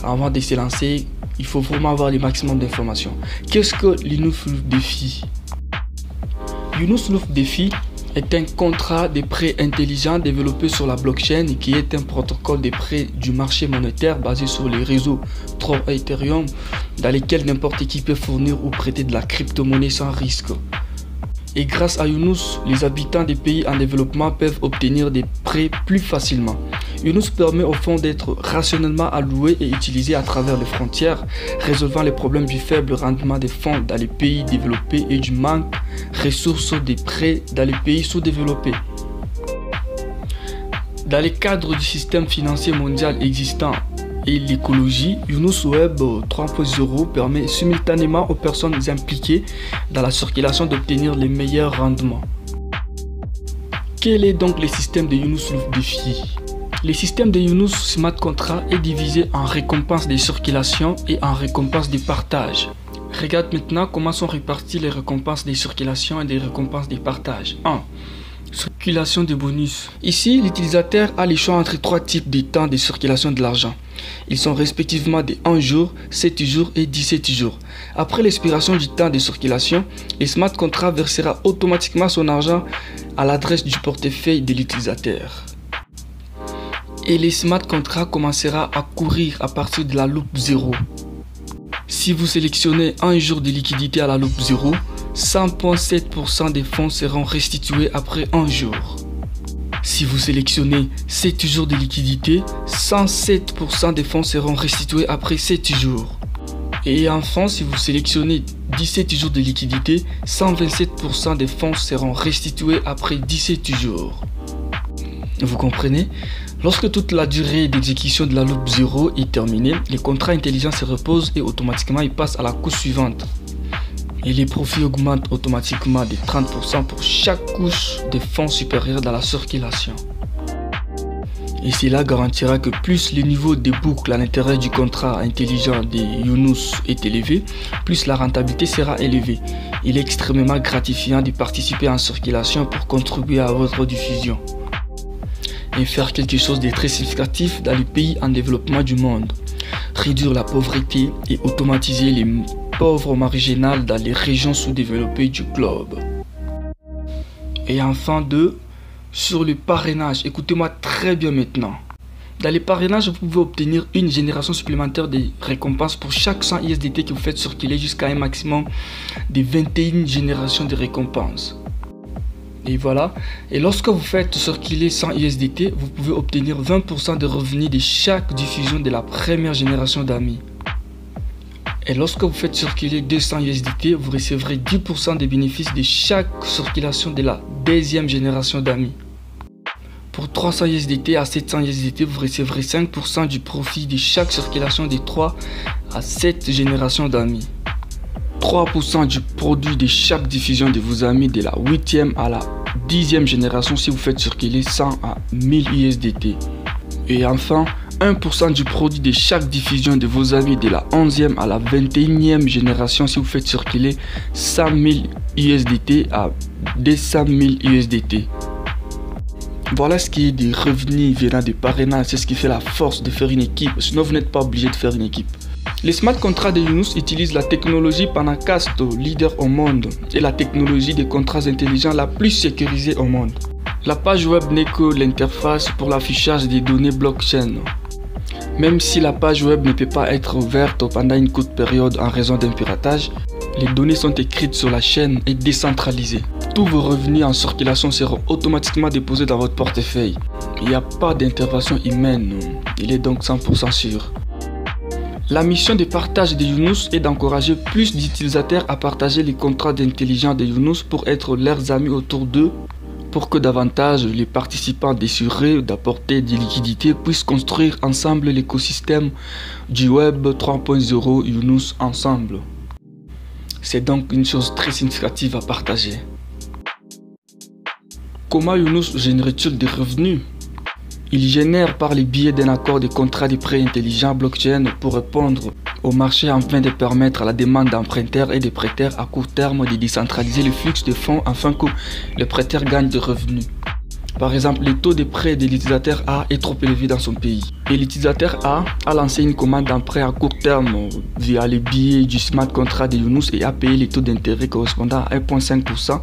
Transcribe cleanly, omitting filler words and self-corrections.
Avant de se lancer, il faut vraiment avoir le maximum d'informations. Qu'est-ce que Yunus Loop DeFi? Yunus Loop DeFi est un contrat de prêt intelligent développé sur la blockchain qui est un protocole de prêt du marché monétaire basé sur les réseaux Tron et Ethereum dans lesquels n'importe qui peut fournir ou prêter de la crypto-monnaie sans risque. Et grâce à Yunus, les habitants des pays en développement peuvent obtenir des prêts plus facilement. Yunus permet au fonds d'être rationnellement alloué et utilisé à travers les frontières, résolvant les problèmes du faible rendement des fonds dans les pays développés et du manque de ressources des prêts dans les pays sous-développés. Dans le cadre du système financier mondial existant et l'écologie, Yunus Web 3.0 permet simultanément aux personnes impliquées dans la circulation d'obtenir les meilleurs rendements. Quel est donc le système de Yunus Loop DeFi? Le système de Yunus Smart Contract est divisé en récompenses de circulation et en récompenses de partage. Regarde maintenant comment sont réparties les récompenses de circulation et des récompenses de partage. 1. Circulation de bonus. Ici, l'utilisateur a le choix entre 3 types de temps de circulation de l'argent. Ils sont respectivement de 1 jour, 7 jours et 17 jours. Après l'expiration du temps de circulation, le smart contract versera automatiquement son argent à l'adresse du portefeuille de l'utilisateur. Et le smart contract commencera à courir à partir de la loupe 0. Si vous sélectionnez 1 jour de liquidité à la loupe 0, 100,7% des fonds seront restitués après 1 jour. Si vous sélectionnez 7 jours de liquidité, 107% des fonds seront restitués après 7 jours. Et enfin, si vous sélectionnez 17 jours de liquidité, 127% des fonds seront restitués après 17 jours. Vous comprenez? Lorsque toute la durée d'exécution de la loupe 0 est terminée, le contrat intelligent se repose et automatiquement il passe à la couche suivante. Et les profits augmentent automatiquement de 30% pour chaque couche de fonds supérieurs dans la circulation. Et cela garantira que plus le niveau de boucle à l'intérieur du contrat intelligent de Yunus est élevé, plus la rentabilité sera élevée. Il est extrêmement gratifiant de participer en circulation pour contribuer à votre diffusion et faire quelque chose de très significatif dans les pays en développement du monde. Réduire la pauvreté et automatiser les pauvres marginales dans les régions sous-développées du globe. Et enfin 2, sur le parrainage. Écoutez-moi très bien maintenant. Dans les parrainages, vous pouvez obtenir une génération supplémentaire de récompenses pour chaque 100 USDT que vous faites circuler jusqu'à un maximum de 21 générations de récompenses. Et voilà, et lorsque vous faites circuler 100 USDT, vous pouvez obtenir 20% de revenus de chaque diffusion de la première génération d'amis. Et lorsque vous faites circuler 200 USDT, vous recevrez 10% des bénéfices de chaque circulation de la deuxième génération d'amis. Pour 300 USDT à 700 USDT, vous recevrez 5% du profit de chaque circulation de 3 à 7 générations d'amis. 3% du produit de chaque diffusion de vos amis de la 8e à la 10e génération si vous faites circuler 100 à 1000 USDT. Et enfin, 1% du produit de chaque diffusion de vos amis de la 11e à la 21e génération si vous faites circuler 100 000 USDT à 200 000 USDT. Voilà ce qui est des revenus venant des parrainages, c'est ce qui fait la force de faire une équipe, sinon vous n'êtes pas obligé de faire une équipe. Les smart contracts de Yunus utilisent la technologie Panacast, leader au monde, et la technologie des contrats intelligents la plus sécurisée au monde. La page web n'est que l'interface pour l'affichage des données blockchain. Même si la page web ne peut pas être ouverte pendant une courte période en raison d'un piratage, les données sont écrites sur la chaîne et décentralisées. Tous vos revenus en circulation seront automatiquement déposés dans votre portefeuille. Il n'y a pas d'intervention humaine, il est donc 100% sûr. La mission de partage de Yunus est d'encourager plus d'utilisateurs à partager les contrats d'intelligence de Yunus pour être leurs amis autour d'eux, pour que davantage les participants désireux d'apporter des liquidités puissent construire ensemble l'écosystème du Web 3.0 Yunus ensemble. C'est donc une chose très significative à partager. Comment Yunus génère-t-il des revenus? Il génère par le biais d'un accord de contrat de prêt intelligent blockchain pour répondre au marché afin de permettre à la demande d'emprunteurs et de prêteurs à court terme de décentraliser le flux de fonds afin que les prêteurs gagnent des revenus. Par exemple, le taux de prêt de l'utilisateur A est trop élevé dans son pays. Et l'utilisateur A lancé une commande d'emprunt à court terme via les billets du smart contract de Younous et a payé le taux d'intérêt correspondant à 1,5%.